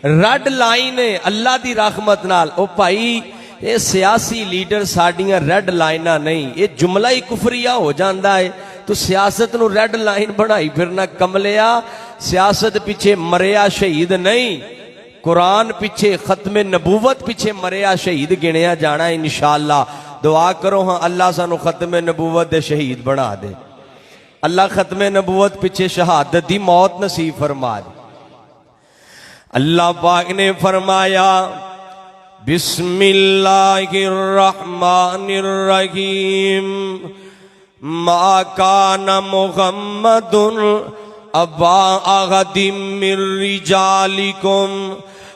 رڈ line ہے اللہ دی رحمت نال. او بھائی یہ سیاسی لیڈر ساڈیاں ریڈ لائناں نہیں, یہ جملہ ہی کفریہ ہو جاندا ہے. تو سیاست نو ریڈ لائن بنائی پھرنا کملیا. سیاست پیچھے مریا شہید نہیں, قرآن پیچھے, ختم نبوت پیچھے مریا شہید گنیا جانا ہے انشاءاللہ. دعا کرو ہاں اللہ سانو ختم نبوت دے شہید بنا دے. اللہ ختم نبوت پیچھے شہادت دی موت نصیب فرما دے. اللہ پاک نے فرمایا بسم اللہ الرحمن الرحیم ما کان محمد ابا احد من رجالکم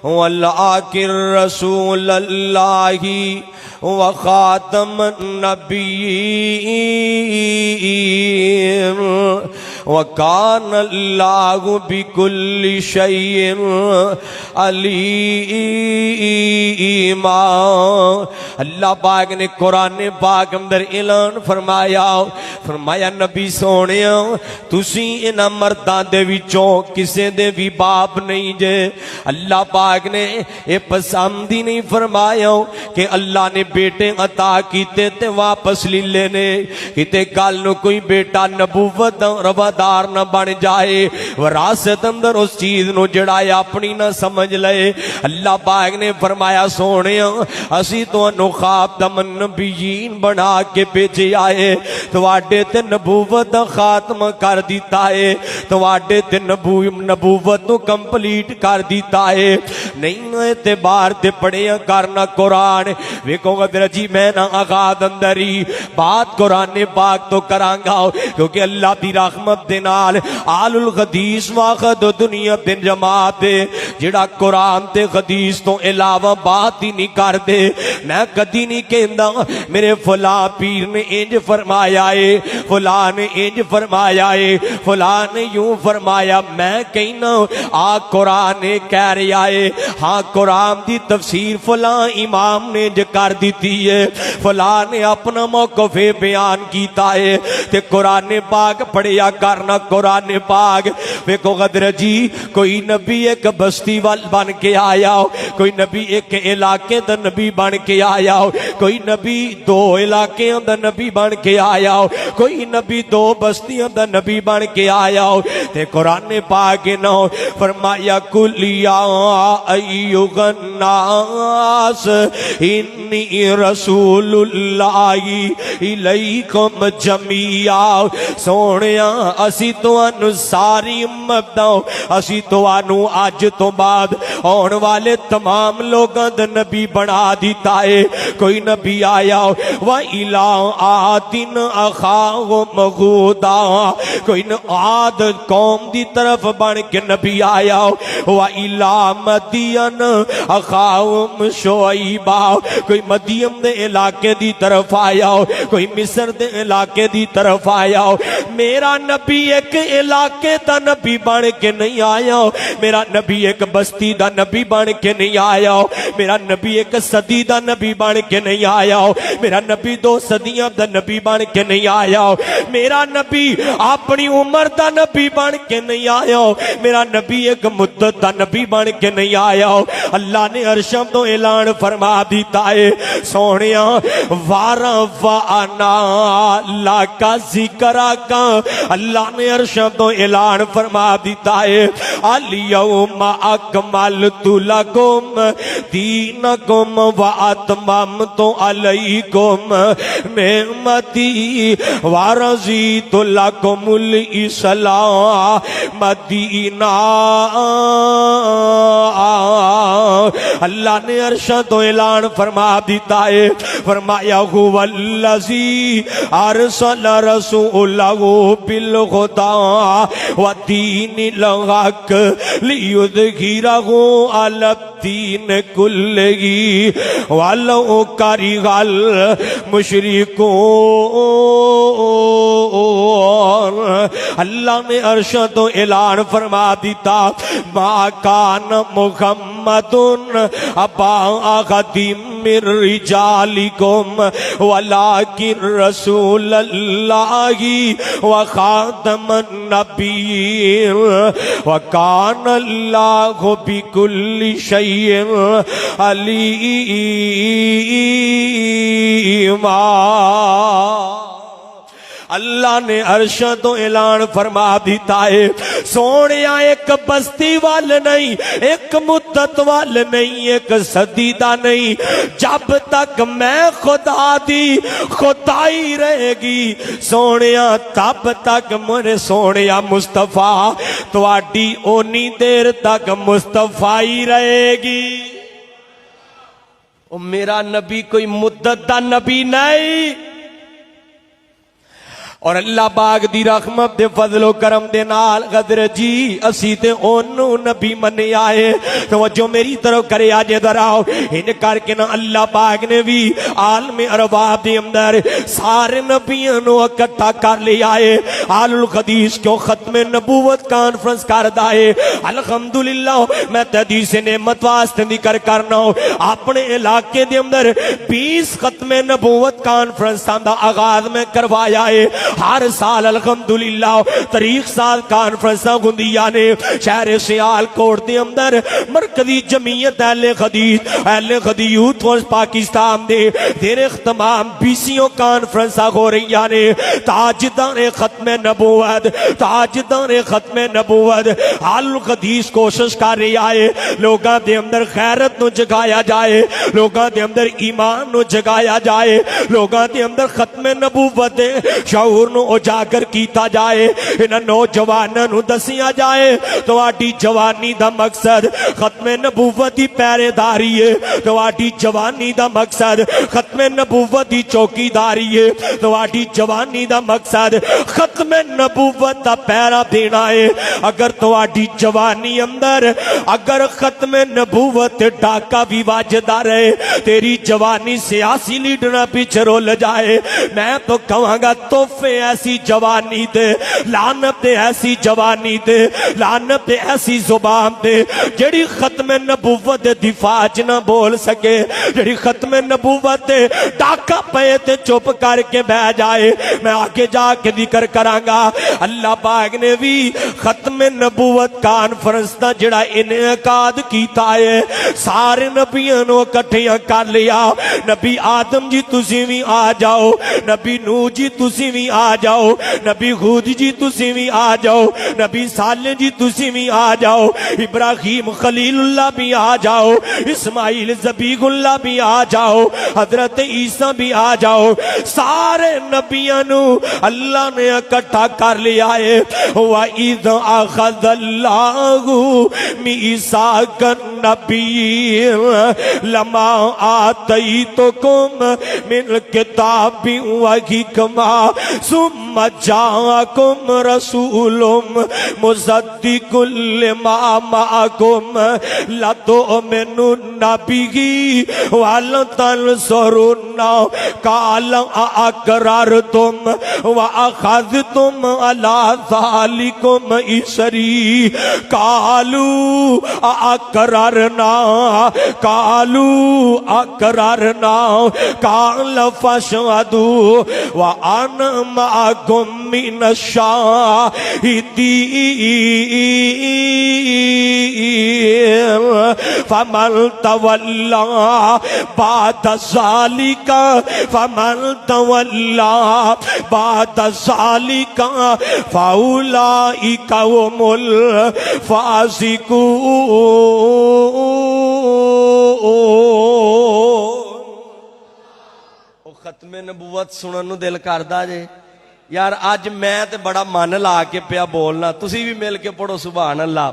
ولکن رسول اللہ وخاتم النبیین وکان اللہ بکل شیء علیم. اللہ پاک نے قرآن پاک اندر اعلان فرمایا نبی سونیا تسی انہاں مرداں دے وچوں کسے دے بھی باپ نہیں جے. اللہ پاک نے یہ پسند ہی نہیں فرمایا کہ اللہ نے بیٹے عطا کیتے تے واپس لے لینے, کتے کل نو کوئی بیٹا نبوت روادار نہ بن جائے, وراثت اندر اس چیز نو جڑایا اپنی نہ سمجھ لے. اللہ پاک نے فرمایا سونیا اسی تو انو خاتم النبیین بنا کے بھیجے آئے, تواڈے تے نبوت دا خاتمہ کر دیتا ہے, تواڈے تے نبوت تو کمپلیٹ کر دیتا ہے. نہیں اعتبار تے پڑھیا کرنا قرآن ویکو گا جی میں نہ آغاز اندری بات قرآن پاک تو کرانگا کیونکہ اللہ دی رحمت دے نال آل الحدیث واخد دنیا دن جماعت دے جڑا قرآن تے حدیث تو علاوہ بات ہی نہیں کر دے. میں کدی نہیں کہندا میرے فلاں پیر نے انج فرمایا ہے, فلاں نے انج فرمایا ہے, فلاں نے یوں فرمایا. میں کہنا آ قرآن کہہ رہا ہے, ہاں قرآن دی تفسیر فلاں امام نے جو کر دیتی ہے, فلاں نے اپنا موقف بیان کیتا ہے. تے قرآن پاک پڑھیا کرنا قرآن پاک ویکو غدر جی کوئی نبی ایک بستی وال بن کے آیا ہو, کوئی نبی ایک علاقے دا نبی بن کے آیا ہو, کوئی نبی دو علاقے دا نبی بن کے آیا ہو, کوئی نبی دو بستیاں دا نبی بن کے آیا ہو. تے قرآن پاک نہ فرمایا کل یا ایھا الناس انی رسول اللہ الیکم جمیعا. سونیا اسی تو انو ساری امت داؤ, اسی تو انو آج تو بعد آن والے تمام لوگاں دا نبی بنا دیتا ہے. کوئی نبی آیا وَإِلَىٰ عَادٍ أَخَاهُمْ هُودًا, کوئی عاد قوم دی طرف بن کے نبی آیا وَإِلَىٰ مَدْيَنَ أَخَاهُمْ شُعَيْبًا, کوئی مدین دے علاقے دی طرف آیا, کوئی مصر دے علاقے دی طرف آیا. میرا نبی ایک علاقے دا نبی بن کے نہیں آیا, میرا نبی ایک بستی دا نبی بن کے نہیں آیا, میرا نبی ایک صدی دا نبی بن کے نہیں آیا, میرا نبی دو صدیاں دا نبی بن کے نہیں آیا, میرا نبی اپنی عمر دا نبی بن کے نہیں آیا, میرا نبی ایک مدت دا نبی بن کے نہیں آیا. اللہ نے عرشم تو اعلان فرما دیتا ہے سونیا وَرَفَعْنَا لَكَ ذِكْرَكَ, اللہ نے عرشم تو اعلان فرما دیتا ہے الْيَوْمَ أَكْمَلْتُ لَكُمْ دِينَكُمْ وَأَتْمَمْتُ عَلَيْكُمْ نِعْمَتِي وَرَضِيتُ لَكُمُ الْإِسْلَامَ دِينًا. اللہ نے عرشہ تو اعلان فرما دیتا ہے فرمایا هُوَ الَّذِي أَرْسَلَ رَسُولَهُ بِالْهُدَىٰ وَدِينِ الْحَقِّ لِيُظْهِرَهُ عَلَى الدِّينِ كُلِّهِ وَلَوْ كَرِهَ الْمُشْرِكُونَ. اللہ نے عرشہ تو اعلان فرما دیتا ما کان محمد ابا احد من رجالکم ولکن رسول اللہ وخاتم النبیین وکان اللہ بکل شیء علیما۔ اللہ نے عرش تو اعلان فرما دیتا ہے سونیا ایک بستی وال نہیں، ایک مدت وال نہیں، ایک صدی دا نہیں، جب تک میں خدا دی خدائی رہے گی سونیا تب تک میرے سونیا مصطفیٰ تواڈی اونی دیر تک مصطفیٰ رہے گی۔ او میرا نبی کوئی مدت دا نبی نہیں، اور اللہ باغ دی رحمت دے فضل و کرم دے نال غدر جی اسی تے اونوں نبی منی آئے۔ توجہ میری طرف کرے آجے دراؤ ان کر کے نا اللہ باغ نے بھی عالم ارباب دے اندر سارے نبیوں نو اکٹھا کر لے آئے۔ آل الحدیث کیوں ختم نبوت کانفرنس کر دائے۔ الحمدللہ میں تحدیث نعمت واسطے ذکر کرنا ہوں اپنے علاقے دے اندر 20 ختم نبوت کانفرنس دا آغاز میں کروایا ہے۔ ہر سال الحمدللہ تاریخ سال کانفرنساں گندیا نے شہر سیال کوٹ دے اندر مرکزی جمعیت اہل حدیث یوتھ پاکستان دے دیر اختمام 20 کانفرنساں ہو رہی نے۔ تاجدان ختم نبوت آل الحدیث کوشش کر رہی آئے لوگاں دے اندر خیرت نو جگایا جائے، لوگاں دے اندر ایمان نو جگایا جائے، لوگاں دے اندر ختم نبوت دے شعور نو اجاگر کیتا جائے، انہاں نوجواناں نو دسیا جائے تواڈی جوانی دا مقصد ختم نبوت دی پہرے داری ہے، تواڈی جوانی دا مقصد ختم نبوت دی چوکی داری ہے، تواڈی جوانی دا مقصد ختم نبوت دا پہرا دینا ہے۔ اگر تواڈی جوانی اندر اگر ختم نبوت ڈاکا بھی واجدا رہے، تیری جوانی سیاسی لیڈراں پیچھے رول جائے، میں تو کہاں گا تحفے ایسی جوانی دے، لعنت دے ایسی جوانی دے، لعنت دے ایسی زبان دے جڑی ختم نبوت دے دفاع نہ بول سکے، جڑی ختم نبوت دے ڈاکا پے تے چپ کر کے بہ جائے۔ میں آگے جا کے ذکر کراں گا اللہ پاک نے بھی ختم نبوت کانفرنس دا جڑا انعقاد کیتا ہے سارے نبیوں نو اکٹھیاں کر لیا۔ نبی آدم جی تسی بھی آ جاؤ، نبی نوح جی تسی بھی آ جاؤ، نبی ہود جی تسی بھی آ جاؤ، نبی صالح جی تسی بھی آ جاؤ، ابراہیم خلیل اللہ بھی آ جاؤ، اسماعیل ذبیح اللہ بھی آ جاؤ، حضرت عیسیٰ بھی آ جاؤ۔ سارے نبیوں نو اللہ نے اکٹھا کر لیا ہے۔ وَإِذْ أَخَذَ اللَّهُ مِيثَاقَ النَّبِيِّينَ لَمَا آتَيْتُكُم مِّنَ كِتَابٍ وَحِكْمَةٍ ثُمَّ جَاءَكُمْ رَسُولٌ مُصَدِّقٌ لِّمَا مَعَكُمْ لَتُؤْمِنُنَّ بِهِ وَلَتَنصُرُنَّهُ قَالَ أَأَقْرَرْتُمْ وَأَخَذْتُمْ عَلَىٰ ذَٰلِكُمْ إِصْرِي قَالُوا أَقْرَرْنَا قَالَ فَاشْهَدُوا وَأَنَا مَعَكُمْ مِنَ الشَّاهِدِينَ فَمَن تَوَلَّىٰ بَعْدَ ذَلِكَ فَأُولَٰئِكَ هُمُ الْفَاسِقُونَ۔ ختم نبوت سنن نو دل کردا جے یار اج میں تے بڑا من لا کے پیا بولنا، تسی بھی مل کے پڑھو سبحان اللہ۔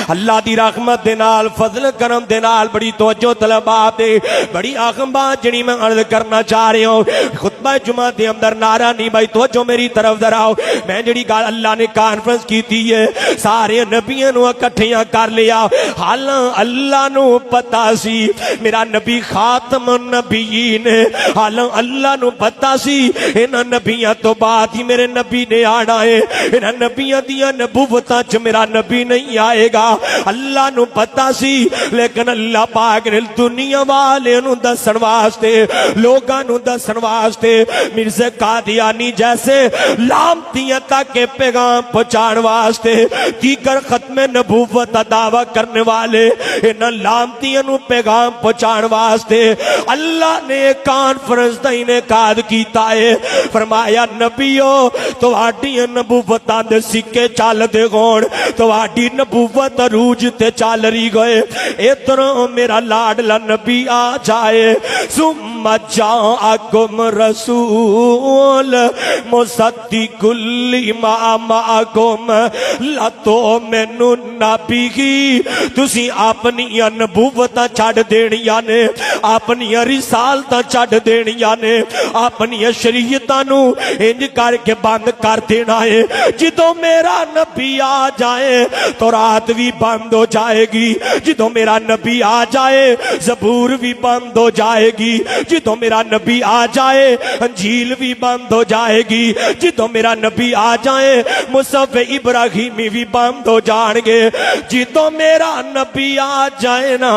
اللہ دی رحمت دے نال فضل کرم دے نال بڑی توجہ طلبات دے بڑی اہم بات جڑی میں عرض کرنا چاہ رہا ہوں خطبہ جمعہ دے اندر نعرہ نہیں بھائی توجہ میری طرف ذرا آؤ۔ میں جڑی گل اللہ نے کانفرنس کیتی ہے سارے نبیوں نو اکٹھیاں کر لیا، حالاں اللہ نو پتہ سی میرا نبی خاتم النبیین، حالاں اللہ نو پتہ سی انہاں نبیاں تو بعد ہی میرے نبی نے آنا ہے، انہاں نبیاں دیاں نبوتاں چ میرا نبی نہیں آئے گا، اللہ نو پتا سی لیکن اللہ پاک نے دنیا والے نو دسن واسطے لوگاں نو دسن واسطے مرزا قادیانی جیسے لامتیاں تک پیغام پہنچان واسطے دیگر ختم نبوت کا دعویٰ کرنے والے انہاں لامتیاں نو پیغام پہنچان واسطے اللہ نے کانفرنس دا انعقاد کیتا ہے فرمایا نبیو تواڈیاں نبوتاں دے سکے چل دے گون تواڈی نبوت عروج تے چل رہی گئے ادھروں میرا لاڈلا نبی آ جائے ثم جاءکم رسول مصدق لما معکم لتؤمنن بہ تسی اپنی نبوت چھڈ دینیاں نے اپنی رسالتاں چھڈ دینیاں نے اپنی شریعتاں نو انج کر کے بند کر دینا ہے جدوں میرا نبی آ جائے تو رات بھی بند ہو جائے گی جدوں میرا نبی آ جائے زبور بھی بند ہو جائے گی جدوں میرا نبی آ جائے انجیل بھی بند ہو جائے گی جدوں میرا نبی آ جائے مصحف ابراہیمی بھی بند ہو جان گے جدوں میرا نبی آ جائے نا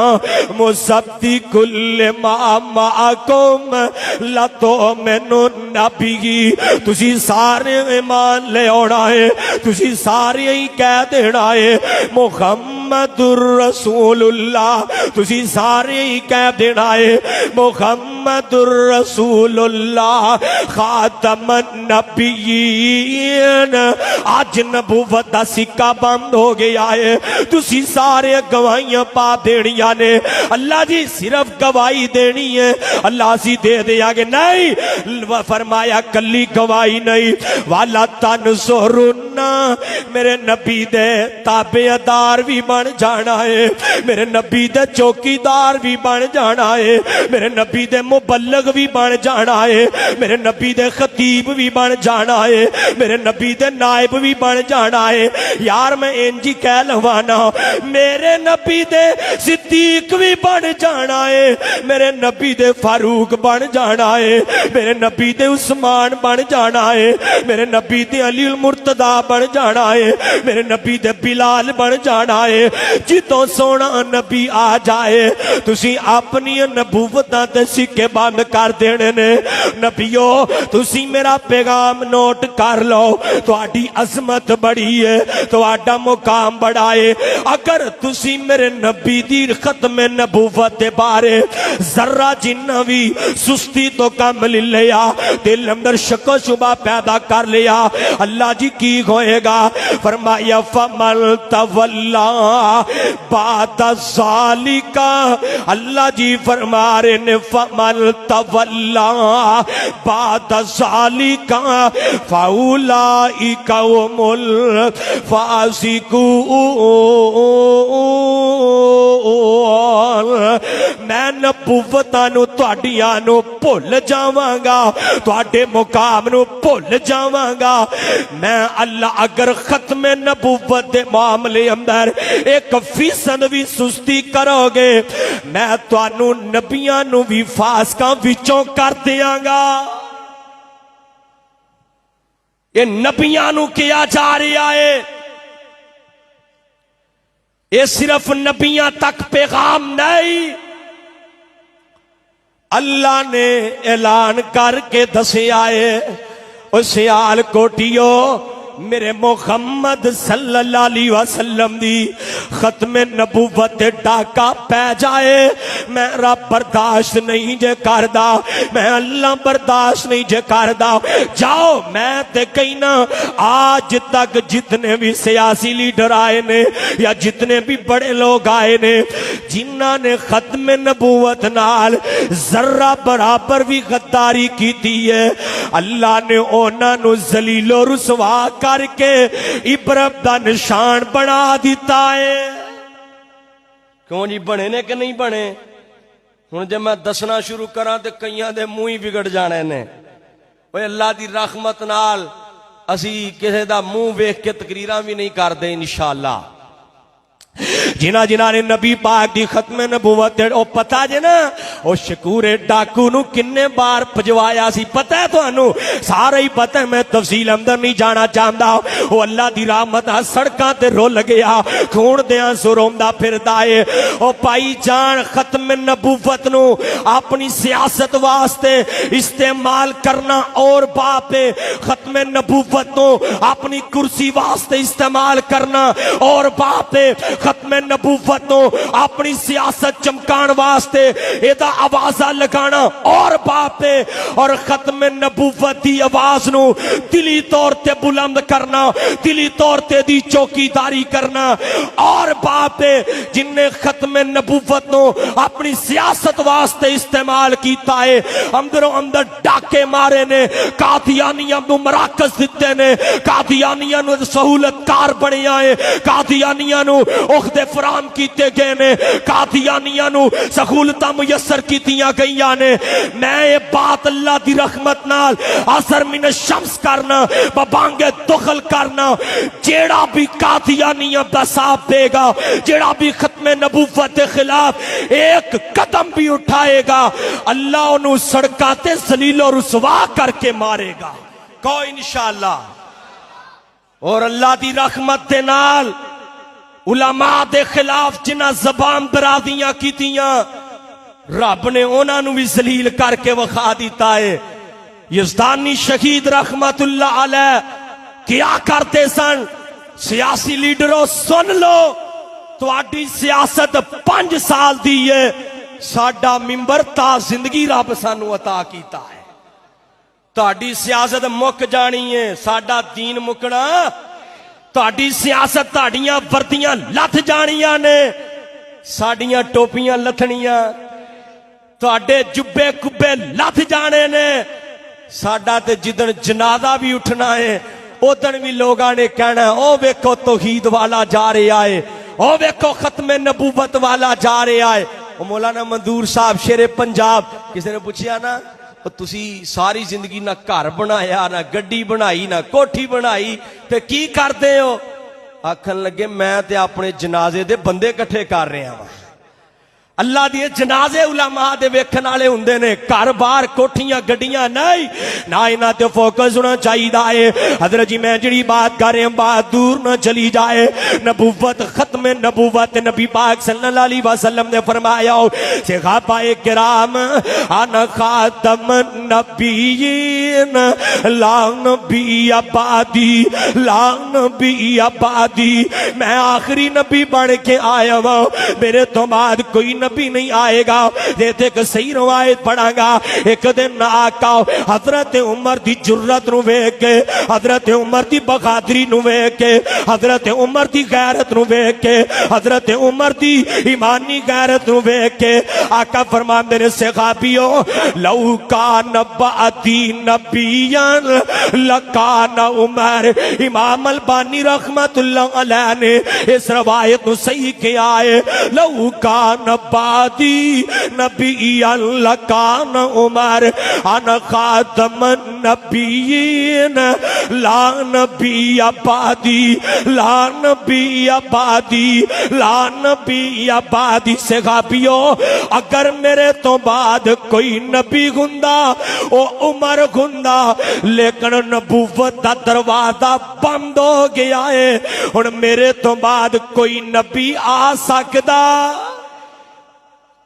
مصدق لما معکم لتؤمنن بہ تسی سارے ایمان لے آنا ہے تسی سارے ہی کہہ دینا ہے محمد الرسول اللہ تسی سارے ہی کہہ دینا ہے محمد الرسول اللہ خاتم النبیین آج نبوت دا سکہ بند ہو گیا ہے تسی سارے گواہیاں پا دینیاں نے اللہ جی صرف گواہی دینی ہے اللہ سی دے دیا کہ نہیں فرمایا کلی گواہی نہیں والا تنصرن میرے نبی دے تابعدار بھی بن جانا ہے میرے نبی دے چوکیدار بھی بن جانا ہے میرے نبی دے مبلغ بھی بن جانا ہے میرے نبی دے خطیب بھی بن جانا ہے میرے نبی دے نائب بھی بن جانا ہے یار میں انجی کہہ لوانا میرے نبی دے صدیق بھی بن جانا ہے میرے نبی دے فاروق بن جانا ہے میرے نبی دے عثمان بن جانا ہے میرے نبی دے علی المرتضی بن جانا ہے میرے نبی دے بلال بن جانا ہے جتوں سونا نبی آ جائے تسی اپنی نبوتاں تے سکے بند کر دینے نے نبیو تسی میرا پیغام نوٹ کر لو تواڈی عظمت بڑی ہے تواڈا مقام بڑا ہے اگر تسی میرے نبی دی ختم نبوت دے بارے ذرہ جنہ بھی سستی تو کم لے لیا دل اندر شک و شبہ پیدا کر لیا اللہ جی کی ہوئے گا فرمایا فمن تولا بعد ذالک اللہ جی فرما رہے نے فمن تولا بعد ذالک فاولئک هم الفاسقون میں نبوتاں نو تواڈیاں نو بھول جاواں گا تواڈے مقام نو بھول جاواں گا میں اللہ اگر ختم نبوت دے معاملے اندر 1% بھی سستی کرو گے میں تانوں نبیاں نو بھی فاسقاں وچوں کر دیاں گا یہ نبیاں نو کیا جا رہا ہے یہ صرف نبیاں تک پیغام نہیں اللہ نے اعلان کر کے دسے آئے او سیال کوٹیو میرے محمد صلی اللہ علیہ وسلم دی ختم نبوت ڈاکا پہ جائے میں رب برداشت نہیں جے کردہ میں اللہ برداشت نہیں جے کردہ جاؤ میں تے کہنا آج تک جتنے بھی سیاسی لیڈر آئے نے یا جتنے بھی بڑے لوگ آئے نے جنہ نے ختم نبوت نال ذرہ برابر بھی غداری کی دی ہے اللہ نے اونا نو ذلیل و رسوا کر کے عبرت دا نشان بنا دیتا ہے کیوں جی بنے نے کہ نہیں بنے ہن جب میں دسنا شروع کراں تے کئیاں دے منہ ہی بگڑ جانے نے اوے اللہ دی رحمت نال اسی کسے دا منہ ویکھ کے تقریراں بھی نہیں کردے انشاءاللہ جنہ جنہ نے نبی پاک دی ختم نبوت او پتہ جے نا او شکور ڈاکو نو کنے بار پجوایا سی پتہ ہے تانوں سارا ہی پتہ ہے میں تفصیل اندر نہیں جانا چاہندا او اللہ دی رحمت سڑکاں تے رول گیا خون دیاں سروندا پھردا اے او پائی جان ختم نبوت نو اپنی سیاست واسطے استعمال کرنا اور باپ ختم نبوت نو اپنی کرسی واسطے استعمال کرنا اور باپ ختم نبوت نو اپنی سیاست چمکان واسطے ایدہ آوازہ لگانا اور باپ اور ختم نبوت دی آواز نو دلی طور تے بلند کرنا دلی طور تے دی چوکی داری کرنا اور باپ جن نے ختم نبوت نو اپنی سیاست واسطے استعمال کیتا ہے اندروں اندر ڈاکے مارے نے قادیانیاں نو مراکز دیتے نے قادیانیاں نو سہولت کار بنے آئے قادیانیاں نو عہدے فراہم کیتے گئے نے قادیانیاں نو سہولتاں میسر کیتیاں گئیاں نے میں یہ بات اللہ دی رحمت نال اثر من الشمس کرنا ببانگے دخل کرنا جیڑا بھی قادیانیاں دا ساتھ دے گا جیڑا بھی ختم نبوت کے خلاف ایک قدم بھی اٹھائے گا اللہ انہوں سڑکاتے ذلیل و رسوا کر کے مارے گا کوئی انشاءاللہ اور اللہ دی رحمت دے نال علماء دے خلاف جنہ زبان درازیاں کیتیاں رب نے انہوں نے بھی ذلیل کر کے وخا دیتا ہے یزدانی شہید رحمت اللہ علیہ کیا کرتے سن سیاسی لیڈروں سن لو تو آڈی سیاست 5 سال دیئے ساڈا ممبر تا زندگی رب سانو عطا کیتا ہے تو آڈی سیاست مک جانی ہے ساڈا دین مکنا تو آڈی سیاست تاڑیاں وردیاں لتھ جانیاں نے ساڑیاں ٹوپیاں لتھنیاں تو آڈے جبے کبے لتھ جانے نے ساڈا تے جدن جنازہ بھی اٹھنا ہے ادن بھی لوگاں نے کہنا ہے او ویکھو توحید والا جا رہے آئے او ویکھو ختم نبوت والا جا رہے آئے او مولانا منظور صاحب شیر پنجاب کسی نے پوچھیا نا تسی ساری زندگی نہ گھر بنایا نہ گڈی بنائی نہ کوٹھی بنائی تے کی کردے ہو آکھن لگے میں تے اپنے جنازے دے بندے کٹھے کر رہے ہیں اللہ دیے جنازے علماء دے ویکھن والے ہوندے نے گھر بار کوٹھیاں گڈیاں نہیں نہ انہاں تے فوکس ہونا چاہیے حضرت جی میں جڑی بات کر رہے ہیں بات دور نہ چلی جائے نبوت ختم نبوت نبی پاک صلی اللہ علیہ وسلم نے فرمایا صحابہ کرام انا خاتم النبیین لا نبی بعدی لا نبی بعدی میں آخری نبی بن کے آیا ہوں میرے تو بعد کوئی نبی نہیں آئے گا دیتے کہ صحیح روایت پڑھا گا ایک دن آقا حضرت عمر دی جرت نو ویکھ کے حضرت عمر دی بغادری نو ویکھ کے حضرت عمر دی غیرت نو ویکھ کے حضرت عمر دی ایمانی غیرت نو ویکھ کے آقا فرماندے نے صحابیوں لو کان بعدی نبیان لکان عمر امام البانی رحمت اللہ علیہ نے اس روایت نو صحیح کیا ہے لو کان بعدی نبی لکان عمر انا خاتم النبیین لا نبی بعدی لا نبی بعدی لا نبی بعدی صحابیوں اگر میرے تو بعد کوئی نبی گندا او عمر گندا لیکن نبوت دا دروازہ بند ہو گیا ہے اور میرے تو بعد کوئی نبی آ سکدا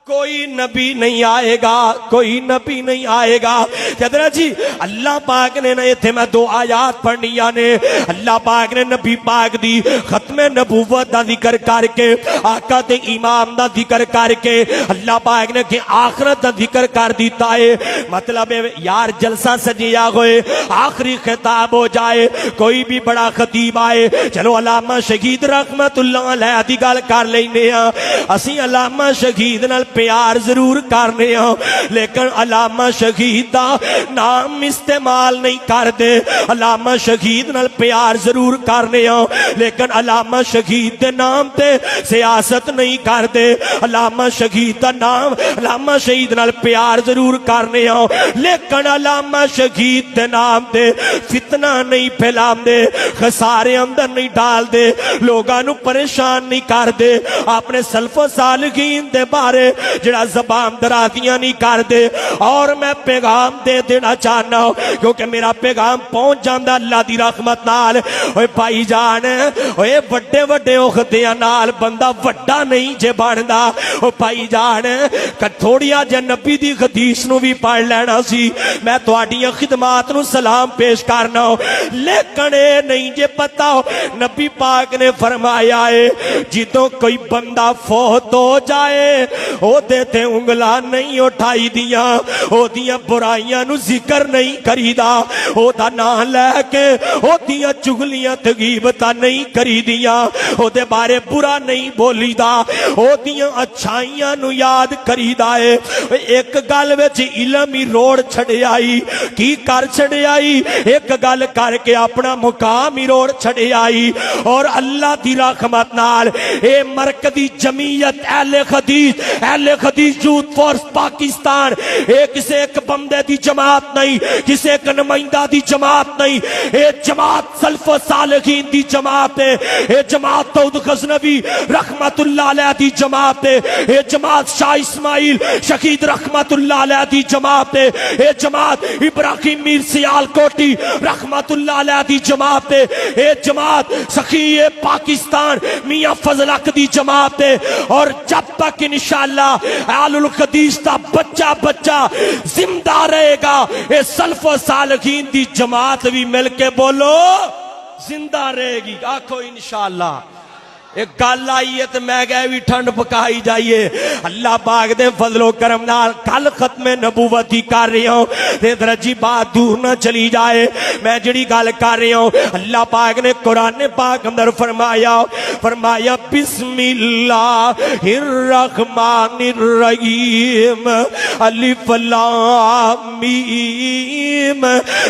کوئی نبی نہیں آئے گا کوئی نبی نہیں آئے گا حضرت جی اللہ پاک نے نہ تھے میں 2 آیات پڑھنیاں نے اللہ پاک نے نبی پاک دی ختم نبوت دا ذکر کر کے آقا تے امام دا ذکر کر کے اللہ پاک نے کہ آخرت دا ذکر کر دیتا ہے مطلب ہے یار جلسہ سجیا ہوئے آخری خطاب ہو جائے کوئی بھی بڑا خطیب آئے چلو علامہ شہید رحمت اللہ علیہ دی گل کر لینے ہاں اسی علامہ شہید نال پیار پیار ضرور کرنے ہو لیکن علامہ شہید دا نام استعمال نہیں کر دے علامہ شہید نال پیار ضرور کرنے ہو لیکن علامہ شہید دے نام تے سیاست نہیں کر دے علامہ شہید دا نام علامہ شہید نال پیار ضرور کرنے ہو لیکن علامہ شہید دے نام تے فتنہ نہیں پھیلام دے خسارے اندر نہیں ڈال دے لوگانو پریشان نہیں کر دے اپنے سلف و صالحین دے بارے جڑا زبان درازیاں نہیں کر دے اور میں پیغام دے دینا چاہنا ہوں کیونکہ میرا پیغام پہنچ جاندہ اللہ دی رحمت نال اوے بھائی جان اوے وڈے وڈے اخدیاں نال بندہ وڈا نہیں جے باندا او بھائی جان تھوڑیاں جے نبی دی حدیث نو بھی پڑھ لینا سی میں تواڈیاں خدمات نو سلام پیش کرنا ہوں لیکن اے نہیں جے پتا ہو نبی پاک نے فرمایا ہے جدوں کوئی بندہ فوت ہو جائے او دیتے انگلا نہیں اٹھائی دیاں او دیاں برائیاں نو ذکر نہیں کریدا او دا نام لے کے او دیاں چگلیاں تغیبتاں نہیں کری دیاں او دے بارے برا نہیں بولی دا او دیاں اچھائیاں نو یاد کریدا ہے ایک گل وچ علم ہی روڑ چھڑے آئی کی کر چھڑے آئی ایک گل کر کے اپنا مقام ہی روڑ چھڑے آئی اور اللہ دی رحمت نال اے مرکزی جمعیت اہل حدیث یوتھ فورس پاکستان اے کسے ایک بندے دی جماعت نہیں کسے ایک نمائندہ دی جماعت نہیں اے جماعت سلف و صالحین دی جماعت ہے اے جماعت داؤد غزنوی رحمت اللہ علیہ دی جماعت ہے اے جماعت شاہ اسماعیل شہید رحمت اللہ علیہ دی جماعت ہے اے جماعت ابراہیم میر سیال کوٹی رحمت اللہ علیہ دی جماعت ہے اے جماعت سخی پاکستان میاں فضل حق دی جماعت ہے اور جب تک انشاءاللہ اہل الحدیث دا بچہ زندہ رہے گا اے سلف و صالحین دی جماعت بھی مل کے بولو زندہ رہے گی آکھو انشاءاللہ ایک گل آئی ہے تو میں گئے بھی ٹھنڈ پکائی جائیے اللہ پاک دے فضل و کرم نال کل ختم نبوت ہی کر رہی ہوں تے درجی بات دور نہ چلی جائے میں جڑی گل کر رہی ہوں اللہ پاک نے قرآن پاک اندر فرمایا بسم اللہ الرحمن الرحیم الف لام میم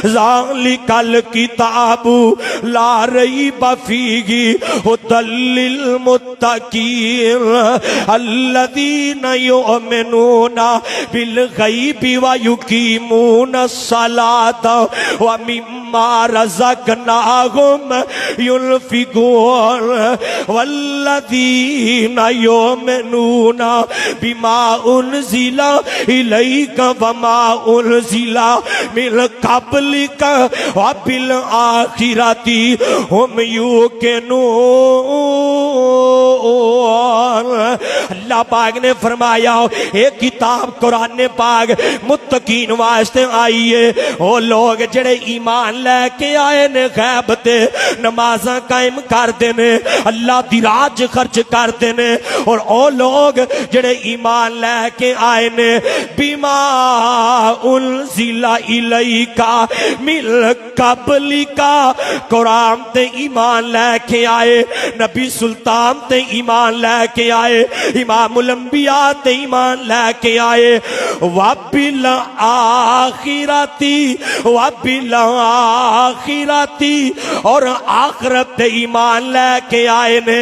ذالک الکتاب لا ریب فیہ ہدی المتقین الذین یؤمنون بالغیب ویقیمون الصلاۃ ومما رزقناہم ينفقون والذین یؤمنون بما انزل الیک وما انزل من قبلک وبالآخرۃ هم یوقنون اللہ پاک نے فرمایا ایک کتاب قرآن پاک متقین واسطے آئی ہے وہ لوگ جڑے ایمان لے کے آئے نے غیب تے نمازاں قائم کرتے نے اللہ دی راہ خرچ کرتے نے اور وہ لوگ جڑے ایمان لے کے آئے نے بما انزل الیکا من قبلکا قرآن تے ایمان لے کے آئے نبی سلطان تے ایمان لے کے آئے امام الانبیاء تے ایمان لے کے آئے وَبِالْآخِرَةِ اور آخرت تے ایمان لے کے آئے نے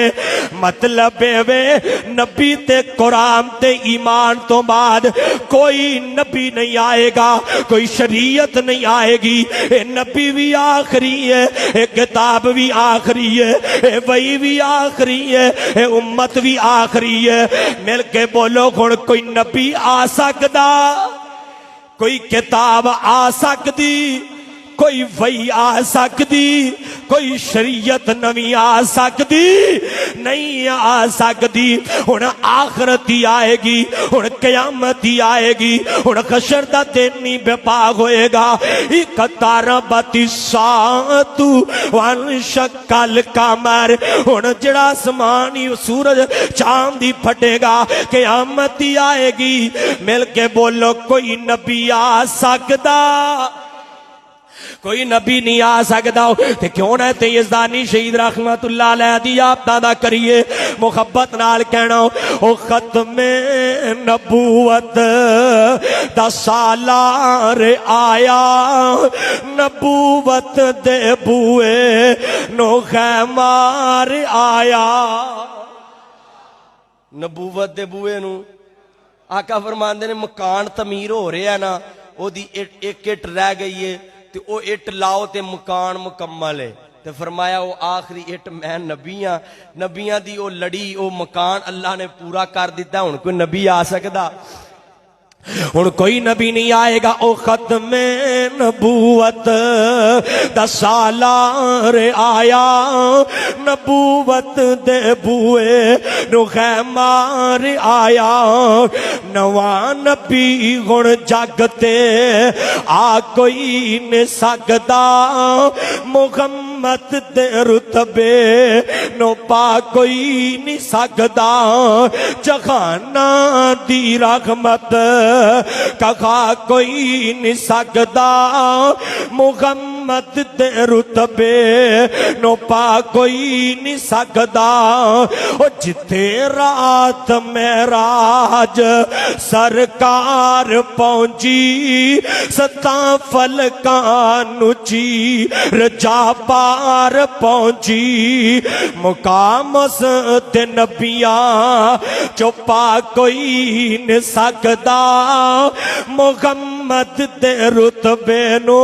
مطلب ہے نبی تے قرآن تے ایمان تو بعد کوئی نبی نہیں آئے گا کوئی شریعت نہیں آئے گی اے نبی بھی آخری ہے اے کتاب بھی آخری ہے اے وہی بھی آخری ہے اے امت بھی آخری ہے مل کے بولو گھڑ کوئی نبی آ سکدا کوئی کتاب آ سکدی کوئی وہی آ سکدی کوئی شریعت نوی آ سکدی نہیں آ سکدی ہن آخرت ہی آئے گی ہن قیامت ہی آئے گی ہن حشر دا دن ہی بے پا ہوئے گا اقتربت الساعۃ وانشق القمر ہن جڑا آسمان سورج چاند ہی پھٹے گا قیامت ہی آئے گی مل کے بولو کوئی نبی آ سکدا کوئی نبی نہیں آ سکتا تے کیوں نہ تے یزدانی شہید رحمت اللہ علیہ دی آپ دا کریے محبت نال کہنا او ختم نبوت دا سالار آیا نبوت دے بوئے نو خیمار آیا نبوت دے بوئے نو آقا فرماندے نے مکان تعمیر ہو رہا ہے نا او دی ایک اٹ رہ گئی ہے تے او اٹ لاؤ تے مکان مکمل ہے تے فرمایا او آخری اٹ میں نبیاں دی او لڑی او مکان اللہ نے پورا کر دیتا ہن کوئی نبی آ سکدا ہن کوئی نبی نہیں آئے گا او ختم نبوت دا سالار آیا نبوت دے بوئے نو خیمار آیا نواں نبی ہن جگتے آ کوئی نہیں سکدا محمد دے رتبے نو پا کوئی نہیں سکدا جہانا دی رحمت کہا کوئی نہیں سکدا محمد دے رتبے نو پا کوئی نہیں سکدا او جتے رات معراج سرکار پہنچی ستاں فلکاں نچی رجا پار پہنچی مقام ست نبیاں چوپا کوئی نہیں سکدا محمد دے رتبے نو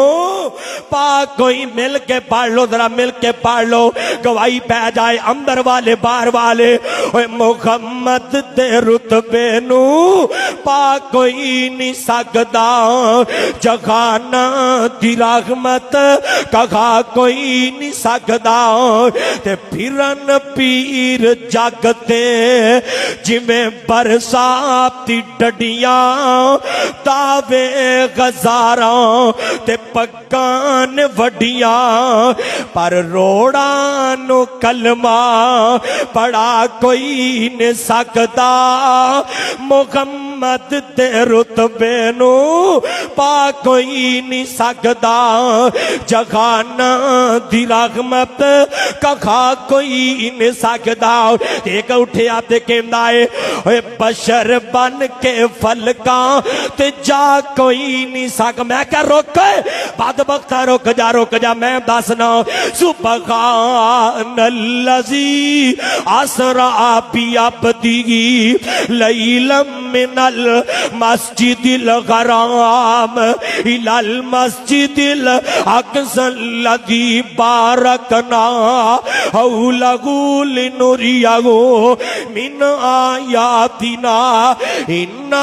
پا کوئی مل کے پڑھ لو ذرا مل کے پڑھ لو گواہی پہ جائے اندر والے باہر والے اوے محمد دے رتبے نو پا کوئی نہیں سکدا جہانا دی رحمت کہا کوئی نہیں سکدا تے پھرن پیر جاگتے جویں برساتی ڈڈیاں دعوے غزاراں تے پگان وڈیاں پر روڑانو کلمہ پڑھا کوئی نہیں سکدا محمد دے رتبے نو پا کوئی نہیں سکدا جہانا دی رحمت کہا کوئی نہیں سکدا ایک اٹھے آپ دے کہندائے اے بشر بن کے فلکاں تے جا کوئی نہیں سک میں کیا روک بدبختہ روک جا میں دسنا سبحان اللذی اسرا بعبدہ لیلا من المسجد الحرام الی المسجد الاقصی الذی بارکنا حولہ لنریہ من آیاتنا انہ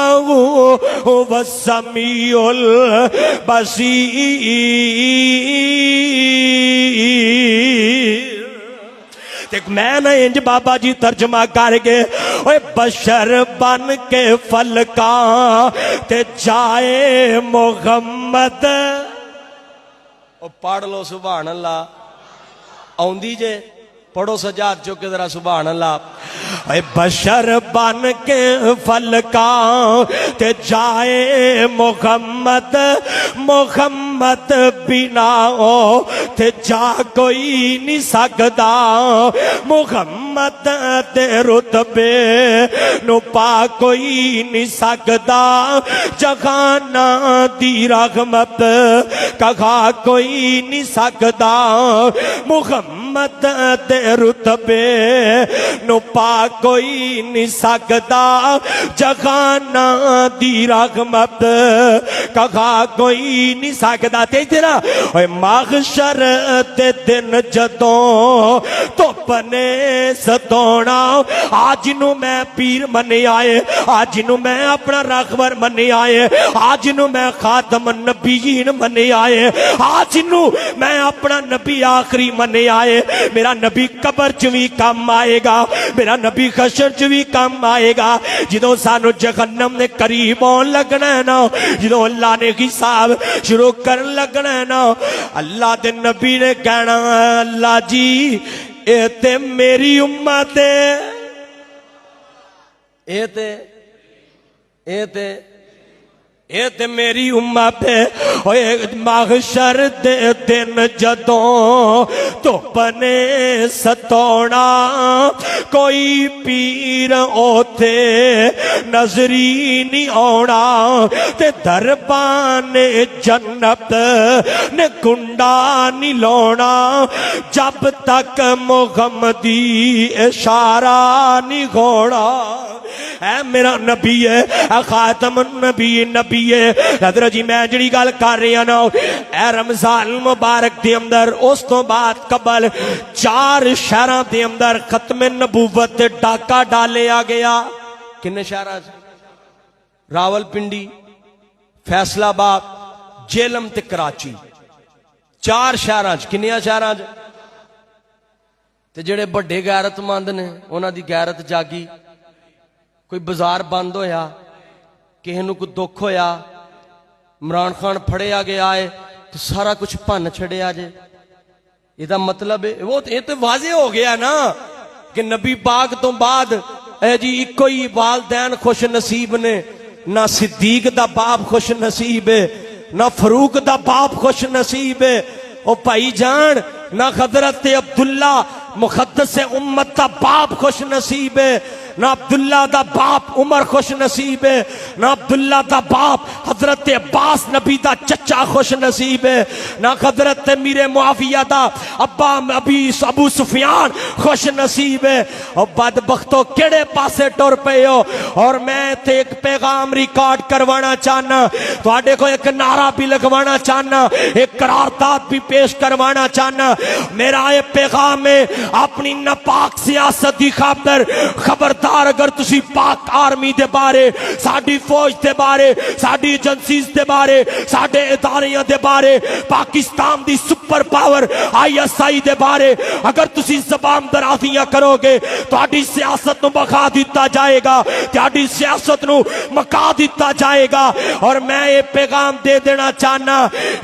هو السمیع البصیر دیکھ میں نہ انج بابا جی ترجمہ کر گے اوے بشر بن کے فلکاں تے جائے محمد او پڑھ لو سبحان اللہ آؤندی جے پڑھو سجاد چکے ذرا سبحان اللہ اے بشر بن کے فلکاں تے جائے محمد محمد بنا او تے جا کوئی نہیں سکدا محمد تے رتبے نو پا کوئی نہیں سکدا جہانا دی رحمت کہا کوئی نہیں سکدا محمد تے رتبے نو پا کوئی نہیں سکدا جہانا دی رحمت کہا کوئی نہیں سکدا تے تیرا اوے محشر تے دن جدوں تو پنے ستونا آج نو میں پیر منے آئے آج نو میں اپنا رغبر منے آئے آج نو میں خاتم النبیین منے آئے آج نو میں اپنا نبی آخری منے آئے میرا نبی قبر چوی کام آئے گا میرا نبی خشر چوی کام آئے گا جدو سانو جہنم نے قریب ہون لگنا ہے نا جدو اللہ نے حساب شروع کرن لگنا ہے نا اللہ دے نبی نے کہنا اللہ جی اے تے میری امت اے تے اے تے میری امت ہے اوے محشر دے دن جدوں دھپ نے ستونا کوئی پیر اوتھے نظری نہیں آونا تے دربان جنت نے کنڈا نہیں لونا جب تک محمدی اشارہ نہیں ہونا۔ اے میرا نبی ہے، اے خاتم النبی نبی ہے۔ حضرت جی میں جڑی گل کر رہی ہوں نا، اے رمضان مبارک دے اندر اس تو بعد قبل 4 شہراں دے اندر ختم نبوت تے ڈاکہ ڈالیا گیا۔ کنے شہراں؟ راول پنڈی، فیصلہ آباد، جیلم تے کراچی، 4 شہراں۔ کنیاں شہراں؟ تے جڑے بڑے غیرت مند نے انہاں دی غیرت جاگی، کوئی بازار بند ہویا، کسی نو کوئی دکھ ہویا، عمران خان پھڑیا گیا ہے تو سارا کچھ بھن چھڑیا جے۔ یہ دا مطلب ہے وہ یہ تو واضح ہو گیا نا کہ نبی پاک تو بعد اے جی ایک کوئی والدین خوش نصیب نے، نہ صدیق دا باپ خوش نصیب ہے، نہ فاروق دا باپ خوش نصیب ہے، او بھائی جان نہ حضرت عبداللہ مقدس امت دا باپ خوش نصیب ہے، نہ عبداللہ دا باپ عمر خوش نصیب ہے، نہ عبداللہ دا باپ حضرت عباس نبی دا چچا خوش نصیب ہے، نہ حضرت امیر معاویہ دا ابو سفیان خوش نصیب ہے۔ اور بدبختو کیڑے پاسے ٹر پے ہو؟ اور میں تے ایک پیغام ریکارڈ کروانا چاہنا، تواڈے کو ایک نعرہ بھی لگوانا چاہنا، ایک قرارداد بھی پیش کروانا چاہنا۔ میرا یہ پیغام ہے اپنی ناپاک سیاست دی خاطر خبردار اگر تسی پاک آرمی دے بارے، ساڈی فوج دے بارے، ساڈی ایجنسیز دے بارے، ساڈے اداریاں دے بارے، پاکستان دی سپر پاور ISI دے بارے اگر تسی زبان درازیاں کرو گے تہاڈی سیاست نو بخا دیتا جائے گا، تہاڈی سیاست نو مکا دیتا جائے گا۔ اور میں یہ پیغام دے دینا چاہنا،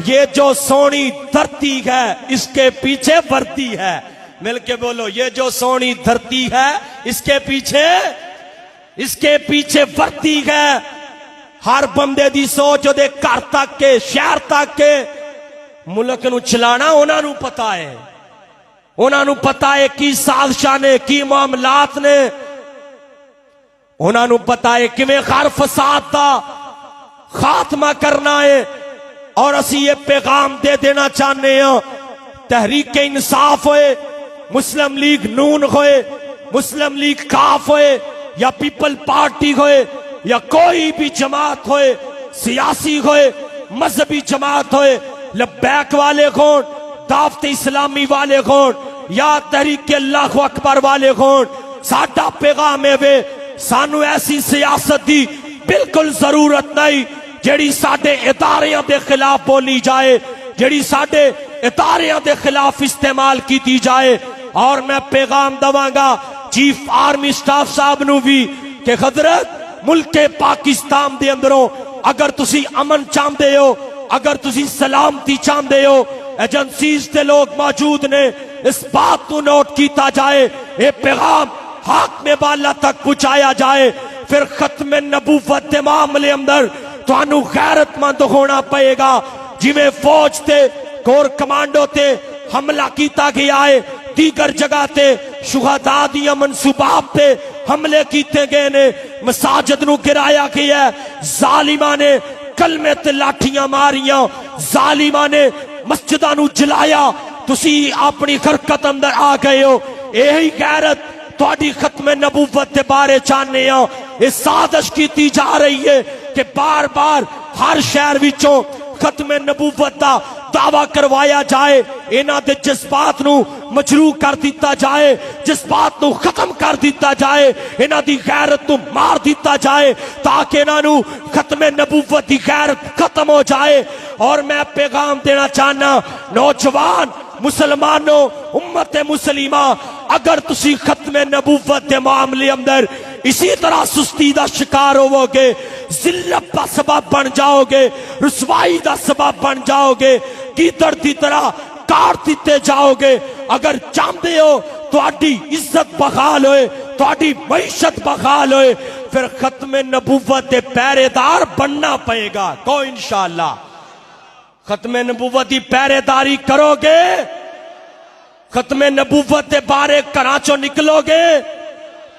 یہ جو سونی دھرتی ہے اس کے پیچھے وردی ہے۔ مل کے بولو، یہ جو سونی دھرتی ہے اس کے پیچھے وردی ہے۔ ہر بندے دی سوچ دے گھر تک کے، شہر تک کے، ملک نو چلانا انہاں نو پتا ہے، انہاں نو پتا ہے کی سازشاں نے، کی معاملات نے، انہاں نو پتا ہے کیویں خار فساد دا خاتمہ کرنا ہے۔ اور اسی یہ پیغام دے دینا چاہنے ہیں، تحریک انصاف ہوئے، مسلم لیگ نون ہوئے، مسلم لیگ کاف ہوئے، یا پیپل پارٹی ہوئے، یا کوئی بھی جماعت ہوئے، سیاسی ہوئے، مذہبی جماعت ہوئے، لبیک والے خون، دعوت اسلامی والے خون، یا تحریک اللہ اکبر والے خون، ساڈا پیغام ہے وے سانو ایسی سیاست دی بالکل ضرورت نہیں جیڑی ساڈے اداریاں دے خلاف بولی جائے، جیڑی ساڈے اداریاں دے خلاف استعمال کی دی جائے۔ اور میں پیغام دواں گا چیف آرمی سٹاف صاحب نو بھی کہ حضرت ملک پاکستان دے اندروں اگر تسی امن چاہندے ہو، اگر تسی سلامتی چاہندے ہو، ایجنسیز دے لوگ موجود نے، اس بات کو نوٹ کیتا جائے، یہ پیغام حاکم بالا تک پہنچایا جائے۔ پھر ختم نبوت دے معاملے اندر تانوں غیرت مند ہونا پئے گا۔ جویں فوج تے کور کمانڈو تے حملہ کیتا گیا ہے، دیگر جگہ تے شہداء دیاں منصوبات تے حملے کیتے گئے نے، مساجد نو گرایا گیا ہے، ظالماں نے کلمے تے لاٹھیاں ماریاں، ظالماں نے مسجداں نو جلایا، تسی اپنی حرکت اندر آ گئے ہو۔ یہی غیرت تہاڈی ختم نبوت دے بارے چاہنے ہاں۔ یہ سازش کیتی جا رہی ہے کہ بار بار ہر شہر وچوں ختم نبوت دا دعویٰ کروایا جائے، انہاں دے جذبات نو مجروح کر دیتا جائے، جذبات نو ختم کر دیتا جائے، انہاں دی غیرت نو مار دیتا جائے تاکہ انہاں نو ختم نبوت دی غیرت ختم ہو جائے۔ اور میں پیغام دینا چاہنا نوجوان مسلمانوں، امت مسلمہ، اگر تسی ختم نبوت دے معاملے اندر اسی طرح سستی دا شکار ہوو گے، ذلت دا سبب بن جاؤ گے، رسوائی دا سبب بن جاؤ گے، گیدڑ دی طرح کاٹ دیتے جاؤ گے، اگر چاہتے ہو تہاڈی عزت بحال ہوئے، تہاڈی معیشت بحال ہوئے، پھر ختم نبوت دے پہرے دار بننا پئے گا کو انشاءاللہ ختم نبوت دی پہرے داری کرو گے ختم نبوت دے بارے کراچو نکلو گے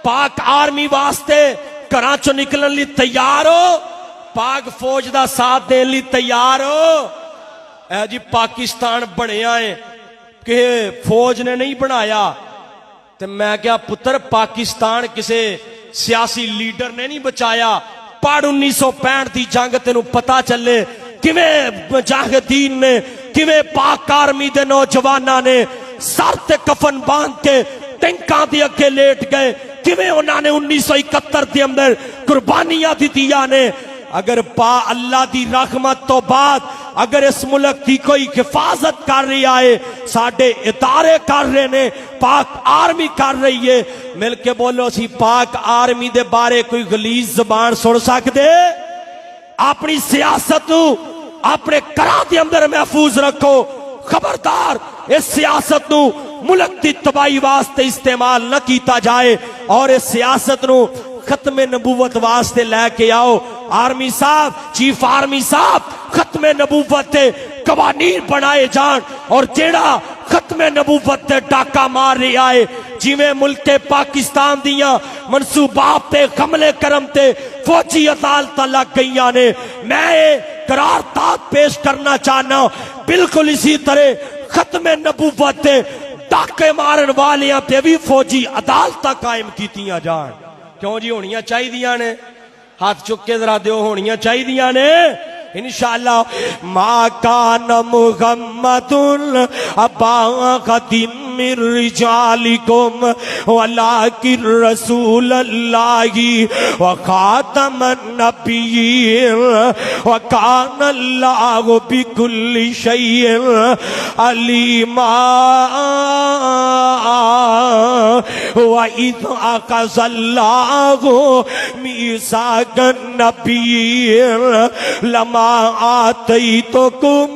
پاک آرمی واسطے کراچو نکلن لی تیار ہو پاک فوج دا ساتھ دین لی تیار ہو اے جی پاکستان بنے آئے کہ فوج نے نہیں بنایا تو میں کیا پتر پاکستان کسے سیاسی لیڈر نے نہیں بچایا پڑھ 1965 دی جنگ تینوں پتا چلے کیویں مجاہدین نے کیویں پاک آرمی دے نوجواناں نے سر تے کفن باندھ کے ٹینکاں دی اگے لیٹ گئے کیویں انہاں نے 1971 دے اندر قربانیاں دتیاں نے اگر پا اللہ دی رحمت تو بعد اگر اس ملک کی کوئی حفاظت کر رہی آئے ساڑھے ادارے کر رہے نے پاک آرمی کر رہی ہے مل کے بولو سی پاک آرمی دے بارے کوئی غلیظ زبان سن سکتے اپنی سیاست نو اپنے کراں دے اندر محفوظ رکھو خبردار اس سیاست نو ملک دی تباہی واسطے استعمال نہ کیتا جائے اور اس سیاست نو ختم نبوت واسطے لے کے آؤ آرمی صاحب چیف آرمی صاحب ختم نبوت تے قوانین بنائے جان اور جیڑا ختم نبوت تے ڈاکہ مار رہی آئے جیویں ملک پاکستان دیاں منصوبات تے حملے کرم تے فوجی عدالتاں لگ گئیاں نے میں قرارداد پیش کرنا چاہنا بالکل اسی طرح ختم نبوت تے ڈاکے مارن والیاں تے بھی فوجی عدالتاں قائم کیتیاں جان کیوں جی ہونیاں چاہی دیاں نے ہاتھ چکے ذرا دیو ہونیاں چاہی دیاں نے انشاءاللہ ما کان محمد ابا احد من رجالکم ولکن رسول اللہ وخاتم النبیین وکان اللہ بکل شیء علیما وَإِذْ أَخَذَ اللَّهُ مِيثَاقَ النَّبِيِّينَ لَمَا آتَيْتُكُم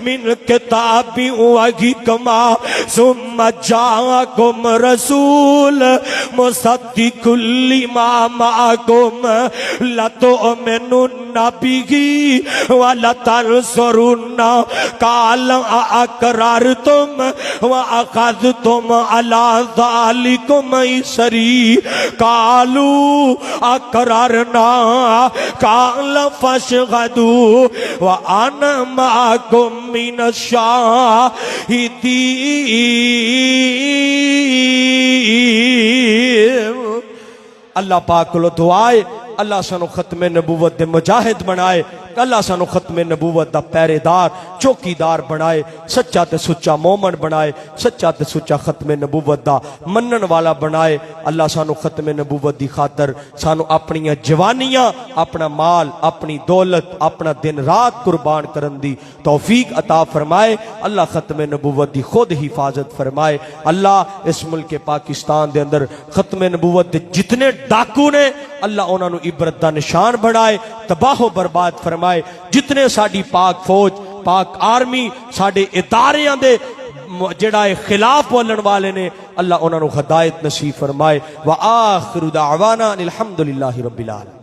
مِّن كِتَابٍ وَحِكْمَةٍ ثُمَّ جَاءَكُمْ رَسُولٌ مُصَدِّقٌ لِّمَا مَعَكُمْ لَتُؤْمِنُنَّ بِهِ وَلَتَنصُرُنَّهُ قَالَ أَأَقْرَرْتُمْ وَأَخَذْتُمْ عَلَى ذَلِكُمْ إِصْرِي قَالُوا أَقْرَرْنَا قَالَ فَاشْهَدُوا وَأَنَا مَعَكُمْ مِنَ الشَّاهِدِينَ اللہ پاک کو دعائے اللہ سانو ختم نبوت دے مجاہد بنائے اللہ سانو ختم نبوت دا پہرے دار چوکی دار بنائے سچا تے سچا مومن بنائے سچا تے سچا ختم نبوت دا منن والا بنائے اللہ سانو ختم نبوت دی خاطر سانو اپنی جوانیاں اپنا مال اپنی دولت اپنا دن رات قربان کرن دی توفیق عطا فرمائے اللہ ختم نبوت دی خود حفاظت فرمائے اللہ اس ملک پاکستان دے اندر ختم نبوت دے جتنے ڈاکو نے اللہ انہاں نو عبرت دا نشان بنائے تباہ و برباد فرمائے جتنے ساڈی پاک فوج پاک آرمی ساڈے اداریاں دے جڑا خلاف بولن والے نے اللہ انہاں نو ہدایت نصیب فرمائے وآخر دعوانا الحمدللہ رب العالمین